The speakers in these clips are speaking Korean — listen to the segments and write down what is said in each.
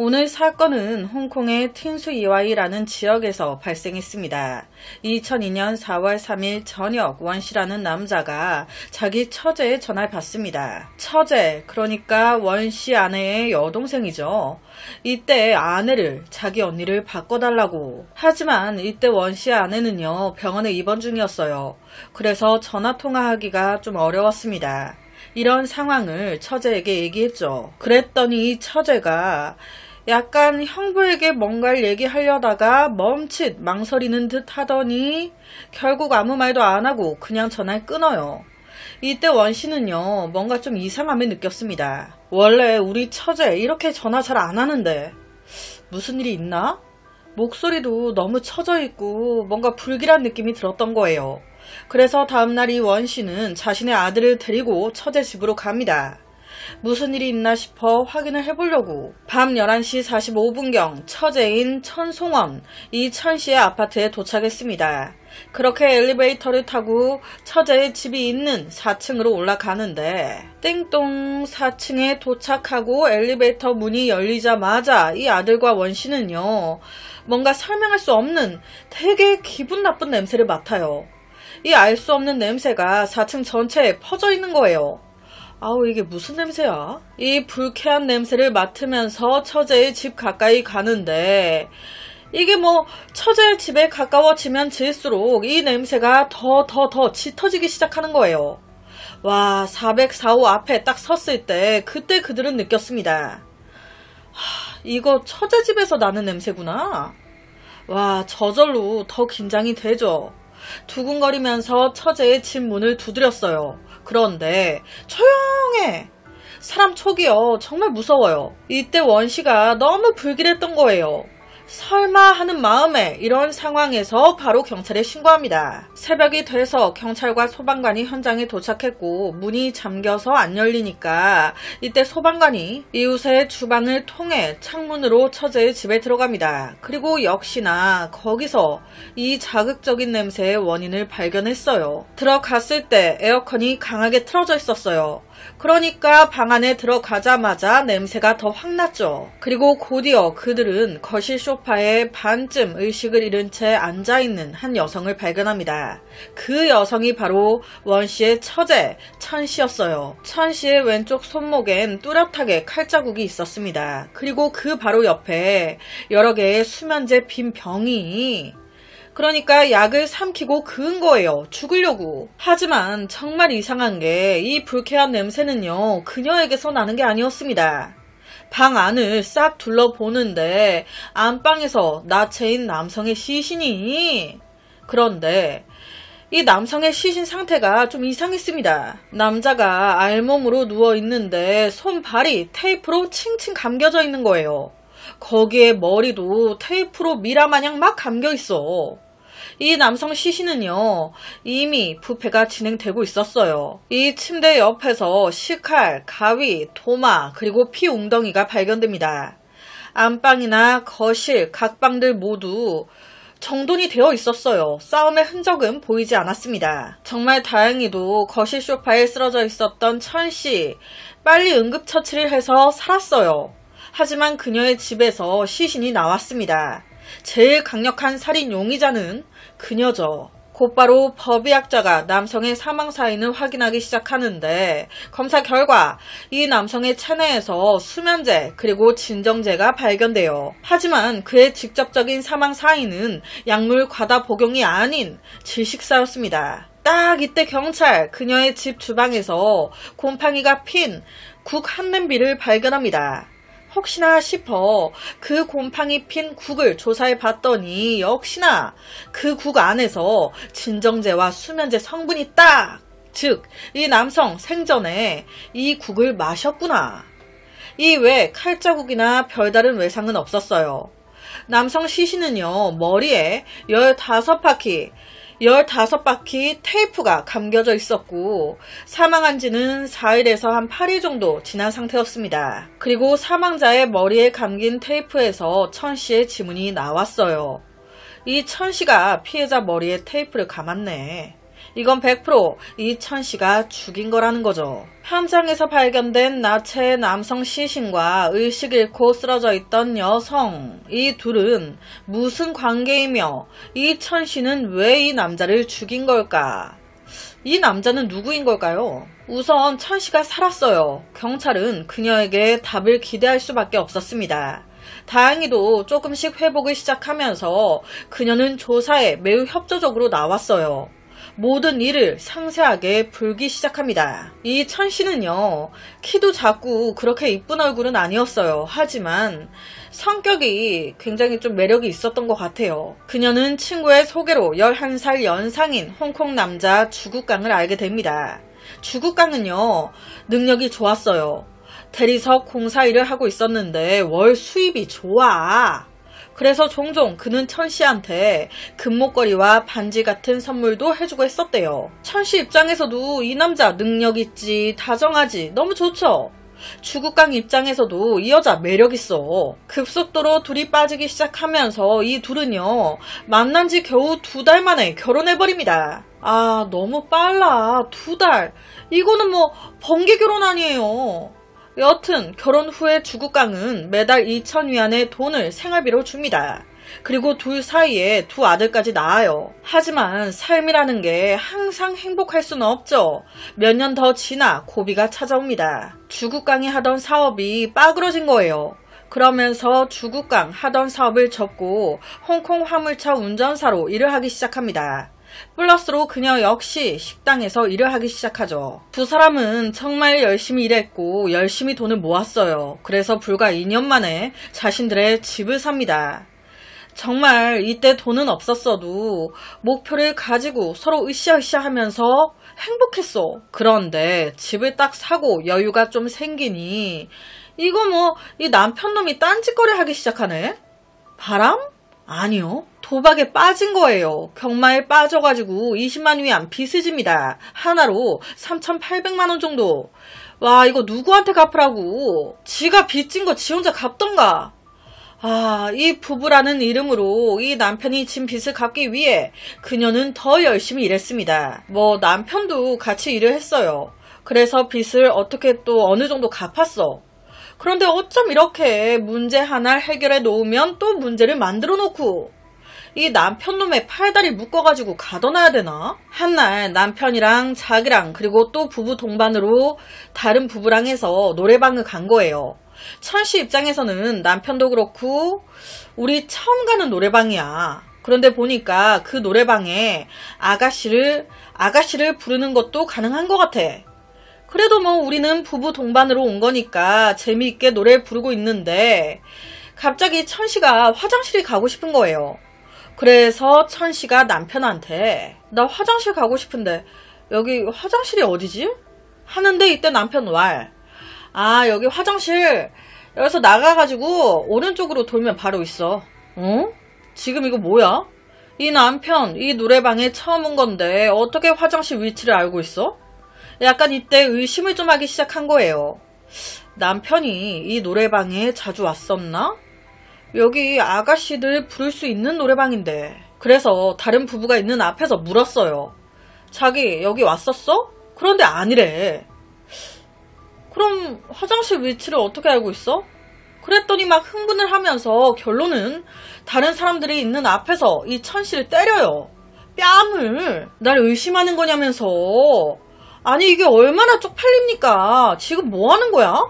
오늘 사건은 홍콩의 틴수 이와이라는 지역에서 발생했습니다. 2002년 4월 3일 저녁 원씨라는 남자가 자기 처제의 전화를 받습니다. 처제, 그러니까 원씨 아내의 여동생이죠. 이때 아내를, 자기 언니를 바꿔달라고. 하지만 이때 원씨 아내는요, 병원에 입원 중이었어요. 그래서 전화통화하기가 좀 어려웠습니다. 이런 상황을 처제에게 얘기했죠. 그랬더니 처제가 약간 형부에게 뭔가를 얘기하려다가 멈칫 망설이는 듯 하더니 결국 아무 말도 안 하고 그냥 전화를 끊어요. 이때 원씨는요, 뭔가 좀 이상함을 느꼈습니다. 원래 우리 처제 이렇게 전화 잘 안 하는데 무슨 일이 있나? 목소리도 너무 처져 있고 뭔가 불길한 느낌이 들었던 거예요. 그래서 다음날 이 원씨는 자신의 아들을 데리고 처제 집으로 갑니다. 무슨 일이 있나 싶어 확인을 해보려고 밤 11시 45분경 처제인 천송원, 이 천씨의 아파트에 도착했습니다. 그렇게 엘리베이터를 타고 처제의 집이 있는 4층으로 올라가는데 땡동 4층에 도착하고 엘리베이터 문이 열리자마자 이 아들과 원씨는요, 뭔가 설명할 수 없는 되게 기분 나쁜 냄새를 맡아요. 이 알 수 없는 냄새가 4층 전체에 퍼져 있는 거예요. 아우, 이게 무슨 냄새야? 이 불쾌한 냄새를 맡으면서 처제의 집 가까이 가는데 이게 뭐 처제의 집에 가까워지면 질수록 이 냄새가 더 짙어지기 시작하는 거예요. 와, 404호 앞에 딱 섰을 때 그때 그들은 느꼈습니다. 이거 처제 집에서 나는 냄새구나. 와, 저절로 더 긴장이 되죠. 두근거리면서 처제의 집 문을 두드렸어요. 그런데 조용해. 사람 촉이요, 정말 무서워요. 이때 원씨가 너무 불길했던 거예요. 설마 하는 마음에 이런 상황에서 바로 경찰에 신고합니다. 새벽이 돼서 경찰과 소방관이 현장에 도착했고 문이 잠겨서 안 열리니까 이때 소방관이 이웃의 주방을 통해 창문으로 처제의 집에 들어갑니다. 그리고 역시나 거기서 이 자극적인 냄새의 원인을 발견했어요. 들어갔을 때 에어컨이 강하게 틀어져 있었어요. 그러니까 방 안에 들어가자마자 냄새가 더 확 났죠. 그리고 곧이어 그들은 거실 소파에 반쯤 의식을 잃은 채 앉아있는 한 여성을 발견합니다. 그 여성이 바로 원씨의 처제 천씨였어요. 천씨의 왼쪽 손목엔 뚜렷하게 칼자국이 있었습니다. 그리고 그 바로 옆에 여러 개의 수면제 빈 병이, 그러니까 약을 삼키고 그은 거예요. 죽으려고. 하지만 정말 이상한 게 이 불쾌한 냄새는요, 그녀에게서 나는 게 아니었습니다. 방 안을 싹 둘러보는데 안방에서 나체인 남성의 시신이, 그런데 이 남성의 시신 상태가 좀 이상했습니다. 남자가 알몸으로 누워있는데 손발이 테이프로 칭칭 감겨져 있는 거예요. 거기에 머리도 테이프로 미라마냥 막 감겨있어. 이 남성 시신은요, 이미 부패가 진행되고 있었어요. 이 침대 옆에서 식칼, 가위, 도마, 그리고 피 웅덩이가 발견됩니다. 안방이나 거실, 각 방들 모두 정돈이 되어 있었어요. 싸움의 흔적은 보이지 않았습니다. 정말 다행히도 거실 소파에 쓰러져 있었던 천씨, 빨리 응급처치를 해서 살았어요. 하지만 그녀의 집에서 시신이 나왔습니다. 제일 강력한 살인 용의자는 그녀죠. 곧바로 법의학자가 남성의 사망 사인을 확인하기 시작하는데 검사 결과 이 남성의 체내에서 수면제 그리고 진정제가 발견돼요. 하지만 그의 직접적인 사망 사인은 약물 과다 복용이 아닌 질식사였습니다. 딱 이때 경찰 그녀의 집 주방에서 곰팡이가 핀 국 한 냄비를 발견합니다. 혹시나 싶어 그 곰팡이 핀 국을 조사해 봤더니 역시나 그 국 안에서 진정제와 수면제 성분이 딱! 즉, 이 남성 생전에 이 국을 마셨구나. 이외 칼자국이나 별다른 외상은 없었어요. 남성 시신은요, 머리에 15바퀴 테이프가 감겨져 있었고 사망한 지는 4일에서 한 8일 정도 지난 상태였습니다. 그리고 사망자의 머리에 감긴 테이프에서 천씨의 지문이 나왔어요. 이 천씨가 피해자 머리에 테이프를 감았네. 이건 100% 이천씨가 죽인 거라는 거죠. 현장에서 발견된 나체의 남성 시신과 의식 잃고 쓰러져 있던 여성, 이 둘은 무슨 관계이며 이천씨는 왜 이 남자를 죽인 걸까? 이 남자는 누구인 걸까요? 우선 천씨가 살았어요. 경찰은 그녀에게 답을 기대할 수밖에 없었습니다. 다행히도 조금씩 회복을 시작하면서 그녀는 조사에 매우 협조적으로 나왔어요. 모든 일을 상세하게 풀기 시작합니다. 이 천씨는요, 키도 작고 그렇게 이쁜 얼굴은 아니었어요. 하지만 성격이 굉장히 좀 매력이 있었던 것 같아요. 그녀는 친구의 소개로 11살 연상인 홍콩 남자 주국강을 알게 됩니다. 주국강은요, 능력이 좋았어요. 대리석 공사 일을 하고 있었는데 월 수입이 좋아. 그래서 종종 그는 천씨한테 금목걸이와 반지 같은 선물도 해주고 했었대요. 천씨 입장에서도 이 남자 능력 있지, 다정하지, 너무 좋죠. 주국강 입장에서도 이 여자 매력있어. 급속도로 둘이 빠지기 시작하면서 이 둘은요, 만난 지 겨우 2달 만에 결혼해버립니다. 아, 너무 빨라. 2달. 이거는 뭐 번개 결혼 아니에요. 여튼 결혼 후에 주국강은 매달 2,000위안의 돈을 생활비로 줍니다. 그리고 둘 사이에 2 아들까지 낳아요. 하지만 삶이라는 게 항상 행복할 수는 없죠. 몇 년 더 지나 고비가 찾아옵니다. 주국강이 하던 사업이 빠그러진 거예요. 그러면서 주국강 하던 사업을 접고 홍콩 화물차 운전사로 일을 하기 시작합니다. 플러스로 그녀 역시 식당에서 일을 하기 시작하죠. 두 사람은 정말 열심히 일했고 열심히 돈을 모았어요. 그래서 불과 2년 만에 자신들의 집을 삽니다. 정말 이때 돈은 없었어도 목표를 가지고 서로 으쌰으쌰 하면서 행복했어. 그런데 집을 딱 사고 여유가 좀 생기니 이거 뭐 이 남편놈이 딴짓거리 하기 시작하네? 바람? 아니요. 도박에 빠진 거예요. 경마에 빠져가지고 20만 위안 빚을 집니다. 하나로 3,800만원 정도. 와, 이거 누구한테 갚으라고. 지가 빚진 거 지 혼자 갚던가. 아, 이 부부라는 이름으로 이 남편이 진 빚을 갚기 위해 그녀는 더 열심히 일했습니다. 뭐 남편도 같이 일을 했어요. 그래서 빚을 어떻게 또 어느 정도 갚았어. 그런데 어쩜 이렇게 문제 하나를 해결해 놓으면 또 문제를 만들어 놓고 이 남편놈의 팔다리 묶어가지고 가둬놔야 되나? 한날 남편이랑 자기랑 그리고 또 부부 동반으로 다른 부부랑 해서 노래방을 간 거예요. 천씨 입장에서는 남편도 그렇고 우리 처음 가는 노래방이야. 그런데 보니까 그 노래방에 아가씨를 부르는 것도 가능한 것 같아. 그래도 뭐 우리는 부부 동반으로 온 거니까 재미있게 노래 부르고 있는데 갑자기 천씨가 화장실이 가고 싶은 거예요. 그래서 천씨가 남편한테 나 화장실 가고 싶은데 여기 화장실이 어디지? 하는데 이때 남편 왈. 아, 여기 화장실 여기서 나가가지고 오른쪽으로 돌면 바로 있어. 어? 지금 이거 뭐야? 이 남편 이 노래방에 처음 온 건데 어떻게 화장실 위치를 알고 있어? 약간 이때 의심을 좀 하기 시작한 거예요. 남편이 이 노래방에 자주 왔었나? 여기 아가씨들 부를 수 있는 노래방인데. 그래서 다른 부부가 있는 앞에서 물었어요. 자기 여기 왔었어? 그런데 아니래. 그럼 화장실 위치를 어떻게 알고 있어? 그랬더니 막 흥분을 하면서 결론은 다른 사람들이 있는 앞에서 이 천씨를 때려요. 뺨을. 날 의심하는 거냐면서. 아니 이게 얼마나 쪽팔립니까? 지금 뭐 하는 거야?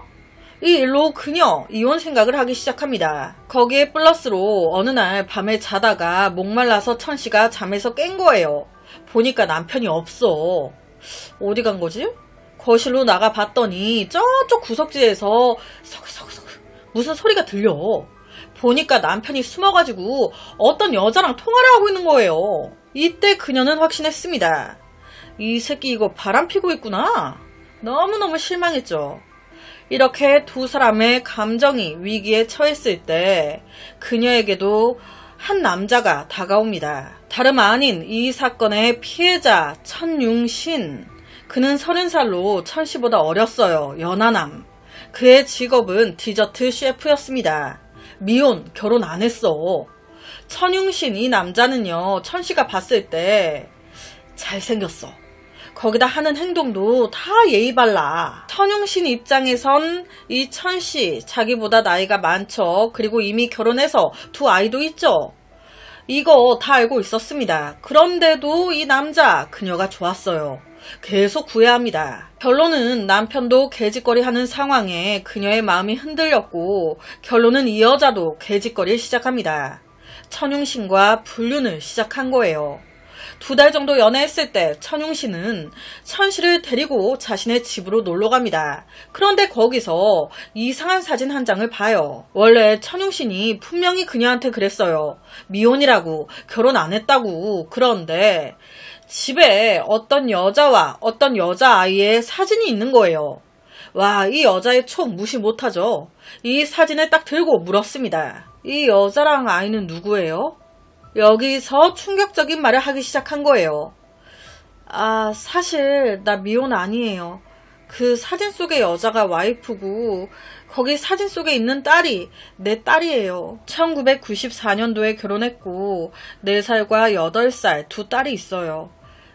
이 일로 그녀 이혼 생각을 하기 시작합니다. 거기에 플러스로 어느 날 밤에 자다가 목말라서 천씨가 잠에서 깬 거예요. 보니까 남편이 없어. 어디 간 거지? 거실로 나가 봤더니 저쪽 구석지에서 석석석 무슨 소리가 들려. 보니까 남편이 숨어가지고 어떤 여자랑 통화를 하고 있는 거예요. 이때 그녀는 확신했습니다. 이 새끼 이거 바람피고 있구나. 너무너무 실망했죠. 이렇게 두 사람의 감정이 위기에 처했을 때 그녀에게도 한 남자가 다가옵니다. 다름 아닌 이 사건의 피해자 천융신. 그는 30살로 천씨보다 어렸어요. 연하남. 그의 직업은 디저트 셰프였습니다. 미혼, 결혼 안 했어. 천융신 이 남자는요. 천씨가 봤을 때 잘생겼어. 거기다 하는 행동도 다 예의 발라. 천용신 입장에선 이 천씨 자기보다 나이가 많죠. 그리고 이미 결혼해서 2 아이도 있죠. 이거 다 알고 있었습니다. 그런데도 이 남자 그녀가 좋았어요. 계속 구애합니다. 결론은 남편도 개짓거리 하는 상황에 그녀의 마음이 흔들렸고 결론은 이 여자도 개짓거리를 시작합니다. 천용신과 불륜을 시작한 거예요. 2달 정도 연애했을 때 천용신은 천씨를 데리고 자신의 집으로 놀러갑니다. 그런데 거기서 이상한 사진 한 장을 봐요. 원래 천용신이 분명히 그녀한테 그랬어요. 미혼이라고, 결혼 안 했다고. 그런데 집에 어떤 여자와 어떤 여자아이의 사진이 있는 거예요. 와, 이 여자의 촉 무시 못하죠. 이 사진을 딱 들고 물었습니다. 이 여자랑 아이는 누구예요? 여기서 충격적인 말을 하기 시작한 거예요. 아, 사실 나 미혼 아니에요. 그 사진 속의 여자가 와이프고 거기 사진 속에 있는 딸이 내 딸이에요. 1994년도에 결혼했고 4살과 8살 2 딸이 있어요.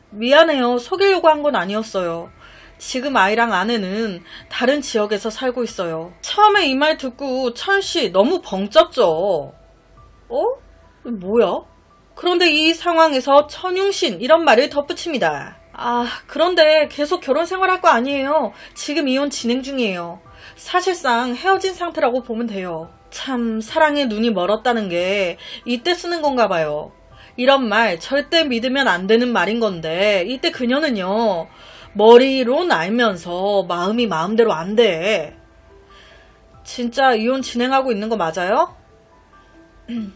미안해요. 속이려고 한 건 아니었어요. 지금 아이랑 아내는 다른 지역에서 살고 있어요. 처음에 이 말 듣고 천씨 너무 벙쪘죠. 뭐야? 그런데 이 상황에서 천용신 이런 말을 덧붙입니다. 아, 그런데 계속 결혼 생활할 거 아니에요. 지금 이혼 진행 중이에요. 사실상 헤어진 상태라고 보면 돼요. 참 사랑에 눈이 멀었다는 게 이때 쓰는 건가 봐요. 이런 말 절대 믿으면 안 되는 말인 건데 이때 그녀는요. 머리론 알면서 마음이 마음대로 안 돼. 진짜 이혼 진행하고 있는 거 맞아요?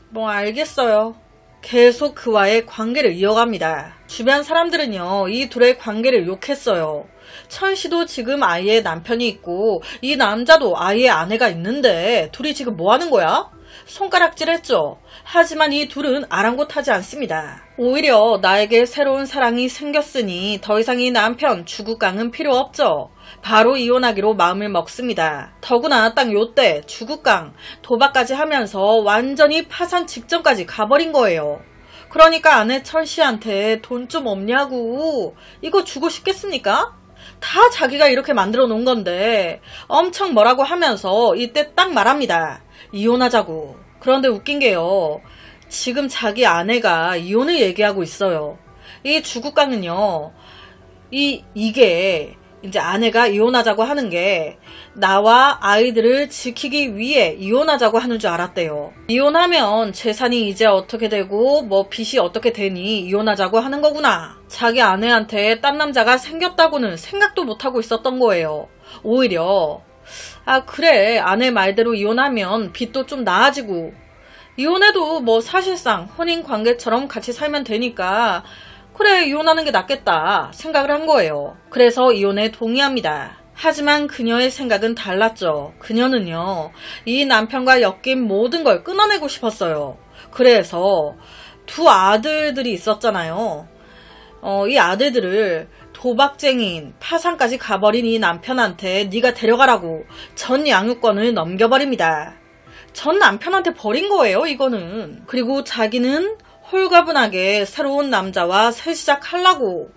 뭐 알겠어요. 계속 그와의 관계를 이어갑니다. 주변 사람들은요. 이 둘의 관계를 욕했어요. 천씨도 지금 아이의 남편이 있고 이 남자도 아이의 아내가 있는데 둘이 지금 뭐 하는 거야? 손가락질했죠. 하지만 이 둘은 아랑곳하지 않습니다. 오히려 나에게 새로운 사랑이 생겼으니 더 이상 이 남편 주국강은 필요 없죠. 바로 이혼하기로 마음을 먹습니다. 더구나 딱 요때 주국강 도박까지 하면서 완전히 파산 직전까지 가버린 거예요. 그러니까 아내 천씨한테 돈 좀 없냐고. 이거 주고 싶겠습니까? 다 자기가 이렇게 만들어 놓은 건데 엄청 뭐라고 하면서 이때 딱 말합니다. 이혼하자고. 그런데 웃긴 게요. 지금 자기 아내가 이혼을 얘기하고 있어요. 이 주국강은요. 이게 이제 아내가 이혼하자고 하는 게 나와 아이들을 지키기 위해 이혼하자고 하는 줄 알았대요. 이혼하면 재산이 이제 어떻게 되고 뭐 빚이 어떻게 되니 이혼하자고 하는 거구나. 자기 아내한테 딴 남자가 생겼다고는 생각도 못하고 있었던 거예요. 오히려 아 그래 아내 말대로 이혼하면 빚도 좀 나아지고 이혼해도 뭐 사실상 혼인관계처럼 같이 살면 되니까 그래 이혼하는 게 낫겠다 생각을 한 거예요. 그래서 이혼에 동의합니다. 하지만 그녀의 생각은 달랐죠. 그녀는요 이 남편과 엮인 모든 걸 끊어내고 싶었어요. 그래서 2 아들들이 있었잖아요. 이 아들들을 도박쟁이인 파산까지 가버린 이 남편한테 네가 데려가라고 전 양육권을 넘겨버립니다. 전 남편한테 버린 거예요 이거는. 그리고 자기는 홀가분하게 새로운 남자와 새 시작하려고.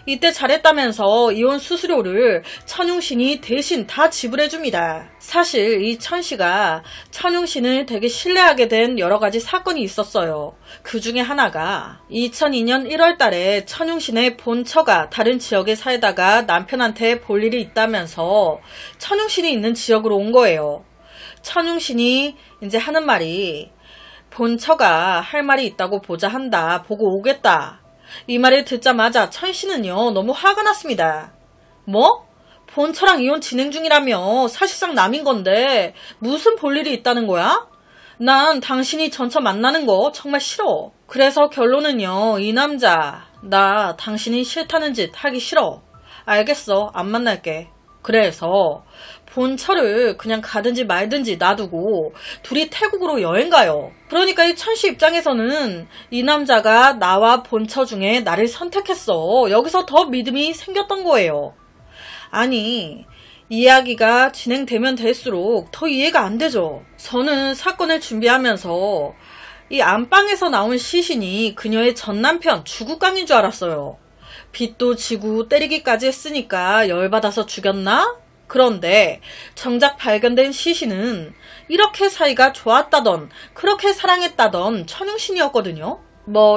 이때 잘했다면서 이혼 수수료를 천용신이 대신 다 지불해줍니다. 사실 이 천씨가 천용신을 되게 신뢰하게 된 여러가지 사건이 있었어요. 그 중에 하나가 2002년 1월 달에 천용신의 본처가 다른 지역에 살다가 남편한테 볼 일이 있다면서 천용신이 있는 지역으로 온 거예요. 천용신이 이제 하는 말이 본처가 할 말이 있다고 보자 한다. 보고 오겠다. 이 말을 듣자마자 천씨는요 너무 화가 났습니다. 뭐? 본처랑 이혼 진행 중이라며 사실상 남인 건데 무슨 볼 일이 있다는 거야? 난 당신이 전처 만나는 거 정말 싫어. 그래서 결론은요 이 남자 나 당신이 싫다는 짓 하기 싫어. 알겠어 안 만날게. 그래서 본처를 그냥 가든지 말든지 놔두고 둘이 태국으로 여행 가요. 그러니까 이 천씨 입장에서는 이 남자가 나와 본처 중에 나를 선택했어. 여기서 더 믿음이 생겼던 거예요. 아니 이야기가 진행되면 될수록 더 이해가 안 되죠. 저는 사건을 준비하면서 이 안방에서 나온 시신이 그녀의 전 남편 주국강인 줄 알았어요. 빚도 지고 때리기까지 했으니까 열받아서 죽였나? 그런데 정작 발견된 시신은 이렇게 사이가 좋았다던, 그렇게 사랑했다던 천용신이었거든요.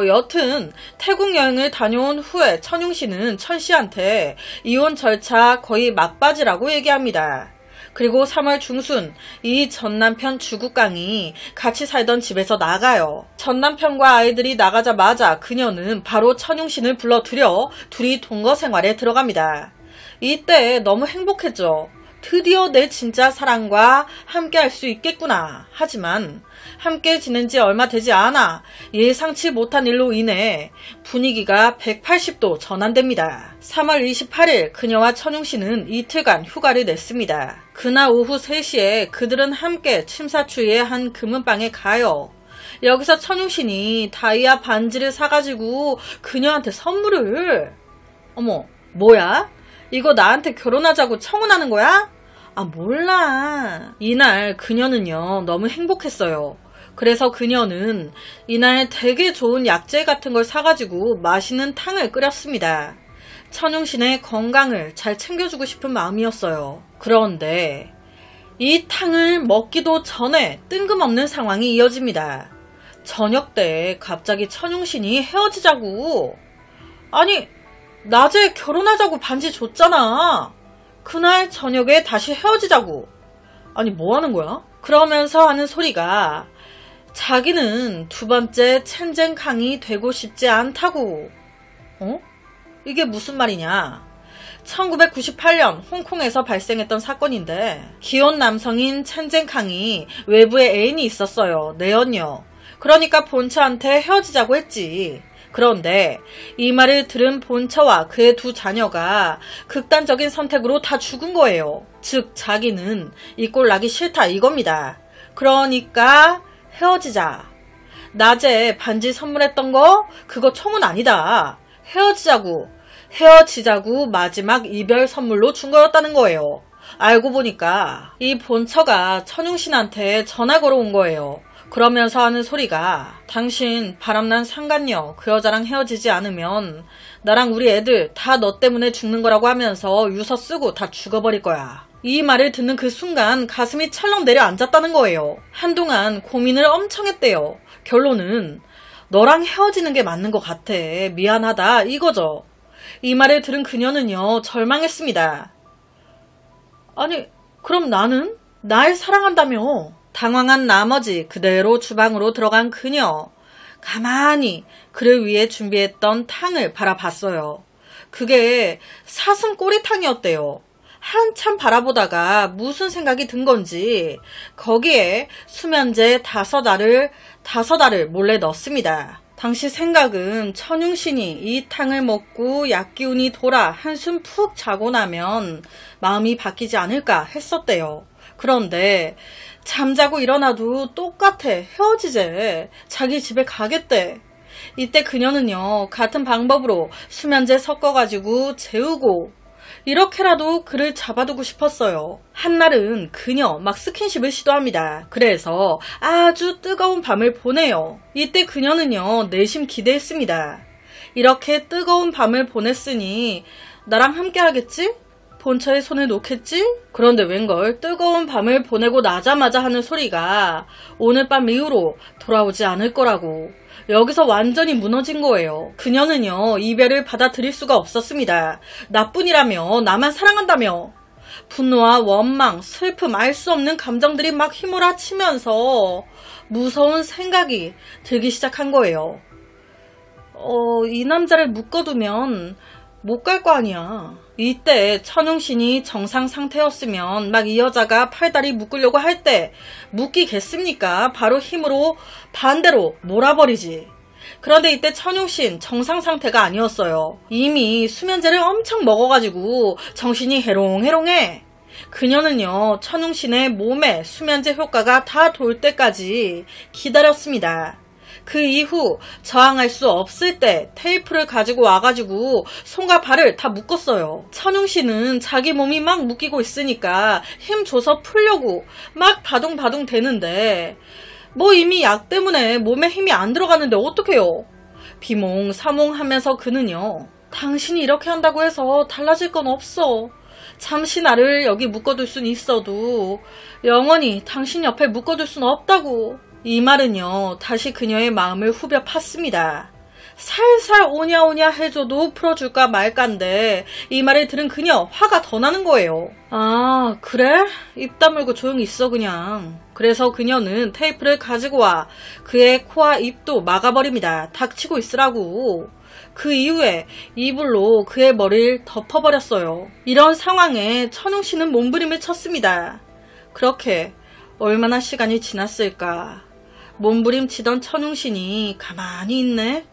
여튼 태국 여행을 다녀온 후에 천용신은 천씨한테 이혼 절차 거의 막바지라고 얘기합니다. 그리고 3월 중순 이 전남편 주국강이 같이 살던 집에서 나가요. 전남편과 아이들이 나가자마자 그녀는 바로 천용신을 불러들여 둘이 동거 생활에 들어갑니다. 이때 너무 행복했죠. 드디어 내 진짜 사랑과 함께 할 수 있겠구나. 하지만 함께 지낸 지 얼마 되지 않아 예상치 못한 일로 인해 분위기가 180도 전환됩니다. 3월 28일 그녀와 천용신은 이틀간 휴가를 냈습니다. 그날 오후 3시에 그들은 함께 침사추이의 한 금은방에 가요. 여기서 천용신이 다이아 반지를 사가지고 그녀한테 선물을. 어머, 뭐야? 이거 나한테 결혼하자고 청혼하는 거야? 아, 몰라. 이날 그녀는요, 너무 행복했어요. 그래서 그녀는 이날 되게 좋은 약재 같은 걸 사가지고 맛있는 탕을 끓였습니다. 천용신의 건강을 잘 챙겨주고 싶은 마음이었어요. 그런데 이 탕을 먹기도 전에 뜬금없는 상황이 이어집니다. 저녁 때 갑자기 천용신이 헤어지자고. 아니, 낮에 결혼하자고 반지 줬잖아. 그날 저녁에 다시 헤어지자고. 아니, 뭐 하는 거야? 그러면서 하는 소리가 자기는 두 번째 첸젠강이 되고 싶지 않다고. 이게 무슨 말이냐? 1998년 홍콩에서 발생했던 사건인데 기혼 남성인 첸젠강이 외부에 애인이 있었어요. 내연녀. 그러니까 본처한테 헤어지자고 했지. 그런데 이 말을 들은 본처와 그의 두 자녀가 극단적인 선택으로 다 죽은 거예요. 즉 자기는 이 꼴 나기 싫다 이겁니다. 그러니까 헤어지자. 낮에 반지 선물했던 거 그거 청혼 아니다. 헤어지자고 마지막 이별 선물로 준 거였다는 거예요. 알고 보니까 이 본처가 천용신한테 전화 걸어온 거예요. 그러면서 하는 소리가 당신 바람난 상간녀 그 여자랑 헤어지지 않으면 나랑 우리 애들 다 너 때문에 죽는 거라고 하면서 유서 쓰고 다 죽어버릴 거야. 이 말을 듣는 그 순간 가슴이 철렁 내려앉았다는 거예요. 한동안 고민을 엄청 했대요. 결론은 너랑 헤어지는 게 맞는 것 같아. 미안하다 이거죠. 이 말을 들은 그녀는요 절망했습니다. 아니 그럼 나는? 날 사랑한다며. 당황한 나머지 그대로 주방으로 들어간 그녀. 가만히 그를 위해 준비했던 탕을 바라봤어요. 그게 사슴 꼬리탕이었대요. 한참 바라보다가 무슨 생각이 든 건지 거기에 수면제 5알을 몰래 넣습니다. 당시 생각은 천용신이 이 탕을 먹고 약기운이 돌아 한숨 푹 자고 나면 마음이 바뀌지 않을까 했었대요. 그런데 잠자고 일어나도 똑같아. 헤어지재. 자기 집에 가겠대. 이때 그녀는요 같은 방법으로 수면제 섞어가지고 재우고 이렇게라도 그를 잡아두고 싶었어요. 한날은 그녀 막 스킨십을 시도합니다. 그래서 아주 뜨거운 밤을 보내요. 이때 그녀는요 내심 기대했습니다. 이렇게 뜨거운 밤을 보냈으니 나랑 함께 하겠지? 본처에 손을 놓겠지? 그런데 웬걸 뜨거운 밤을 보내고 나자마자 하는 소리가 오늘 밤 이후로 돌아오지 않을 거라고. 여기서 완전히 무너진 거예요. 그녀는요 이별을 받아들일 수가 없었습니다. 나뿐이라며, 나만 사랑한다며. 분노와 원망, 슬픔, 알 수 없는 감정들이 막 휘몰아치면서 무서운 생각이 들기 시작한 거예요. 이 남자를 묶어두면 못 갈 거 아니야. 이때 천용신이 정상 상태였으면 막 이 여자가 팔다리 묶으려고 할 때 묶이겠습니까? 바로 힘으로 반대로 몰아버리지. 그런데 이때 천용신 정상 상태가 아니었어요. 이미 수면제를 엄청 먹어가지고 정신이 해롱해롱해. 그녀는요 천용신의 몸에 수면제 효과가 다 돌 때까지 기다렸습니다. 그 이후 저항할 수 없을 때 테이프를 가지고 와가지고 손과 발을 다 묶었어요. 천용신은 자기 몸이 막 묶이고 있으니까 힘 줘서 풀려고 막 바둥바둥 대는데 뭐 이미 약 때문에 몸에 힘이 안 들어가는데 어떡해요. 비몽사몽하면서 그는요 당신이 이렇게 한다고 해서 달라질 건 없어. 잠시 나를 여기 묶어둘 순 있어도 영원히 당신 옆에 묶어둘 순 없다고. 이 말은요, 다시 그녀의 마음을 후벼 팠습니다. 살살 오냐오냐 해줘도 풀어줄까 말까인데 이 말을 들은 그녀 화가 더 나는 거예요. 아, 그래? 입 다물고 조용히 있어 그냥. 그래서 그녀는 테이프를 가지고 와 그의 코와 입도 막아버립니다. 닥치고 있으라고. 그 이후에 이불로 그의 머리를 덮어버렸어요. 이런 상황에 천웅 씨는 몸부림을 쳤습니다. 그렇게 얼마나 시간이 지났을까. 몸부림 치던 천웅 씨니 가만히 있네.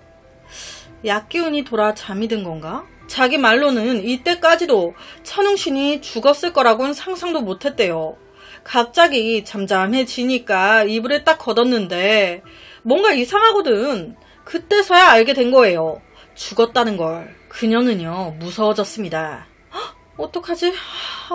약기운이 돌아 잠이 든 건가? 자기 말로는 이때까지도 천웅 씨는 죽었을 거라고는 상상도 못했대요. 갑자기 잠잠해지니까 이불을 딱 걷었는데 뭔가 이상하거든. 그때서야 알게 된 거예요. 죽었다는 걸. 그녀는요, 무서워졌습니다. 어떡하지?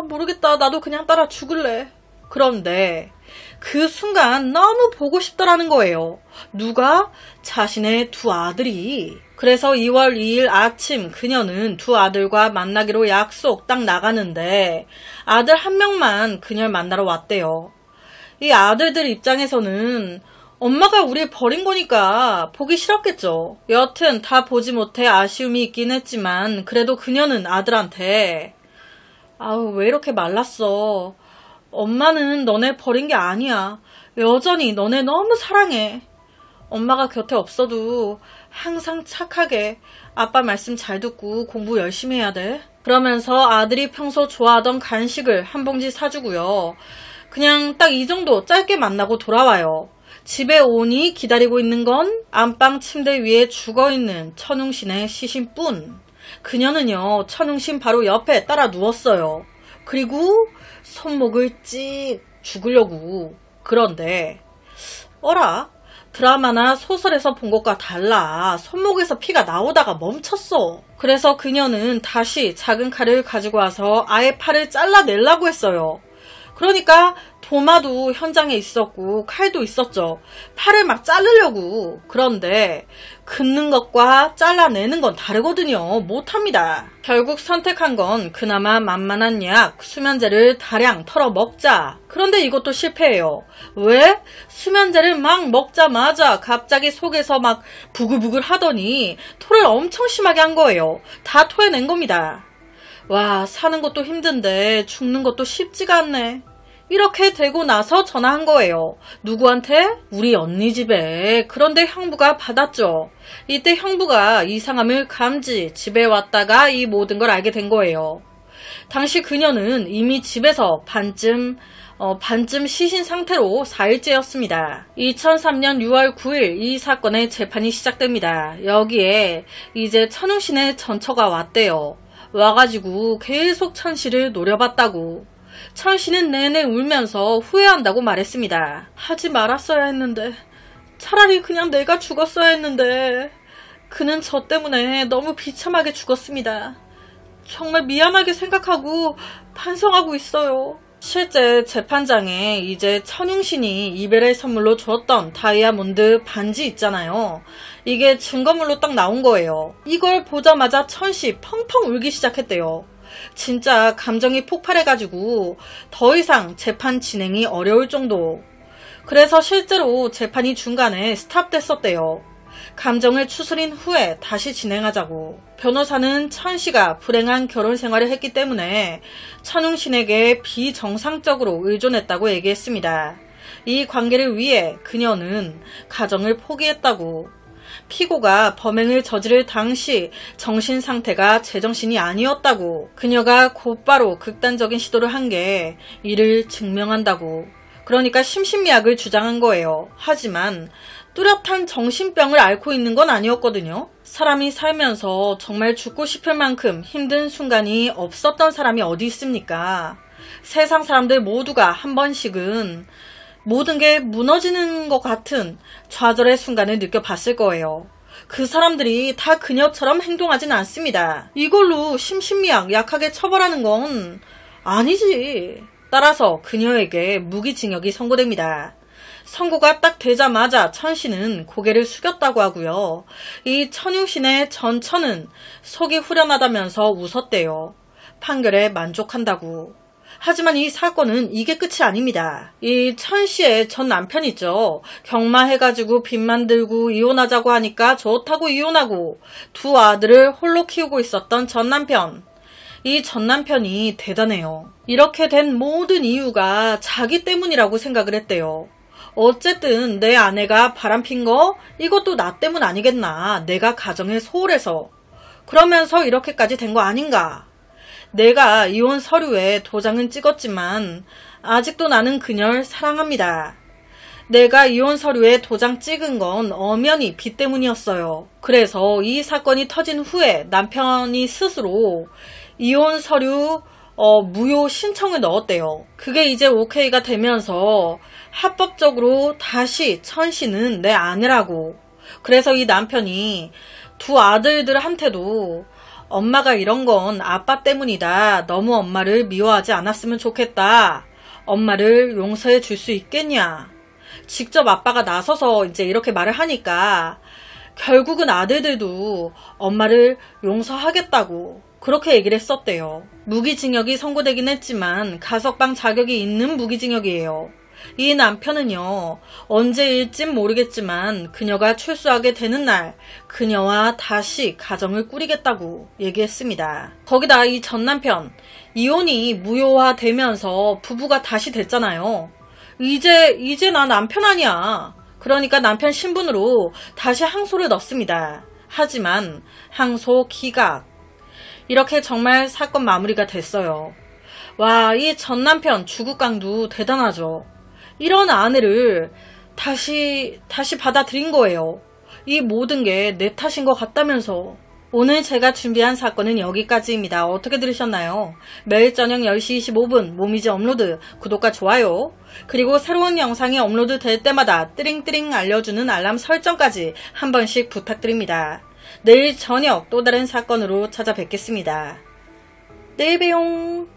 모르겠다. 나도 그냥 따라 죽을래. 그런데 그 순간 너무 보고 싶더라는 거예요. 누가? 자신의 두 아들이. 그래서 2월 2일 아침 그녀는 두 아들과 만나기로 약속 딱 나가는데 아들 한 명만 그녀를 만나러 왔대요. 이 아들들 입장에서는 엄마가 우리 버린 거니까 보기 싫었겠죠. 여튼 다 보지 못해 아쉬움이 있긴 했지만 그래도 그녀는 아들한테 아우 왜 이렇게 말랐어. 엄마는 너네 버린 게 아니야. 여전히 너네 너무 사랑해. 엄마가 곁에 없어도 항상 착하게 아빠 말씀 잘 듣고 공부 열심히 해야 돼. 그러면서 아들이 평소 좋아하던 간식을 한 봉지 사주고요. 그냥 딱 이 정도 짧게 만나고 돌아와요. 집에 오니 기다리고 있는 건 안방 침대 위에 죽어있는 천웅신의 시신뿐. 그녀는요, 천웅신 바로 옆에 따라 누웠어요. 그리고 손목을 찍 죽으려고. 그런데 어라? 드라마나 소설에서 본 것과 달라. 손목에서 피가 나오다가 멈췄어. 그래서 그녀는 다시 작은 칼을 가지고 와서 아예 팔을 잘라내려고 했어요. 그러니까 도마도 현장에 있었고 칼도 있었죠. 팔을 막 자르려고. 그런데 긋는 것과 잘라내는 건 다르거든요. 못합니다. 결국 선택한 건 그나마 만만한 약 수면제를 다량 털어 먹자. 그런데 이것도 실패해요. 왜? 수면제를 막 먹자마자 갑자기 속에서 막 부글부글 하더니 토를 엄청 심하게 한 거예요. 다 토해낸 겁니다. 와, 사는 것도 힘든데 죽는 것도 쉽지가 않네. 이렇게 되고 나서 전화한 거예요. 누구한테? 우리 언니 집에. 그런데 형부가 받았죠. 이때 형부가 이상함을 감지 집에 왔다가 이 모든 걸 알게 된 거예요. 당시 그녀는 이미 집에서 반쯤 시신 상태로 4일째였습니다. 2003년 6월 9일 이 사건의 재판이 시작됩니다. 여기에 이제 천웅신의 전처가 왔대요. 와가지고 계속 천씨를 노려봤다고. 천씨는 내내 울면서 후회한다고 말했습니다. 하지 말았어야 했는데. 차라리 그냥 내가 죽었어야 했는데. 그는 저 때문에 너무 비참하게 죽었습니다. 정말 미안하게 생각하고 반성하고 있어요. 실제 재판장에 이제 천웅신이 이별의 선물로 주었던 다이아몬드 반지 있잖아요. 이게 증거물로 딱 나온 거예요. 이걸 보자마자 천씨 펑펑 울기 시작했대요. 진짜 감정이 폭발해가지고 더 이상 재판 진행이 어려울 정도. 그래서 실제로 재판이 중간에 스탑됐었대요. 감정을 추스린 후에 다시 진행하자고. 변호사는 천씨가 불행한 결혼 생활을 했기 때문에 천웅신에게 비정상적으로 의존했다고 얘기했습니다. 이 관계를 위해 그녀는 가정을 포기했다고. 피고가 범행을 저지를 당시 정신 상태가 제정신이 아니었다고. 그녀가 곧바로 극단적인 시도를 한 게 이를 증명한다고. 그러니까 심신미약을 주장한 거예요. 하지만 뚜렷한 정신병을 앓고 있는 건 아니었거든요. 사람이 살면서 정말 죽고 싶을 만큼 힘든 순간이 없었던 사람이 어디 있습니까? 세상 사람들 모두가 한 번씩은 모든 게 무너지는 것 같은 좌절의 순간을 느껴봤을 거예요. 그 사람들이 다 그녀처럼 행동하진 않습니다. 이걸로 심신미약 약하게 처벌하는 건 아니지. 따라서 그녀에게 무기징역이 선고됩니다. 선고가 딱 되자마자 천씨는 고개를 숙였다고 하고요. 이 천유신의 전천은 속이 후련하다면서 웃었대요. 판결에 만족한다고. 하지만 이 사건은 이게 끝이 아닙니다. 이 천씨의 전 남편이죠. 경마해가지고 빚만 들고 이혼하자고 하니까 좋다고 이혼하고 두 아들을 홀로 키우고 있었던 전 남편. 이 전 남편이 대단해요. 이렇게 된 모든 이유가 자기 때문이라고 생각을 했대요. 어쨌든 내 아내가 바람핀 거 이것도 나 때문 아니겠나. 내가 가정에 소홀해서. 그러면서 이렇게까지 된 거 아닌가. 내가 이혼 서류에 도장은 찍었지만 아직도 나는 그녀를 사랑합니다. 내가 이혼 서류에 도장 찍은 건 엄연히 빚 때문이었어요. 그래서 이 사건이 터진 후에 남편이 스스로 이혼 서류 무효 신청을 넣었대요. 그게 이제 오케이가 되면서 합법적으로 다시 천씨는 내 아내라고. 그래서 이 남편이 두 아들들한테도 엄마가 이런 건 아빠 때문이다. 너무 엄마를 미워하지 않았으면 좋겠다. 엄마를 용서해 줄 수 있겠냐. 직접 아빠가 나서서 이제 이렇게 말을 하니까 결국은 아들들도 엄마를 용서하겠다고 그렇게 얘기를 했었대요. 무기징역이 선고되긴 했지만 가석방 자격이 있는 무기징역이에요. 이 남편은요, 언제일진 모르겠지만 그녀가 출소하게 되는 날 그녀와 다시 가정을 꾸리겠다고 얘기했습니다. 거기다 이 전 남편 이혼이 무효화되면서 부부가 다시 됐잖아요. 이제 나 남편 아니야. 그러니까 남편 신분으로 다시 항소를 넣습니다. 하지만 항소 기각. 이렇게 정말 사건 마무리가 됐어요. 와, 이 전 남편 주국강도 대단하죠. 이런 아내를 다시 받아들인 거예요. 이 모든 게 내 탓인 것 같다면서. 오늘 제가 준비한 사건은 여기까지입니다. 어떻게 들으셨나요? 매일 저녁 10시 25분 모미지 업로드, 구독과 좋아요, 그리고 새로운 영상이 업로드 될 때마다 띠링띠링 알려주는 알람 설정까지 한 번씩 부탁드립니다. 내일 저녁 또 다른 사건으로 찾아뵙겠습니다. 내일 봬용.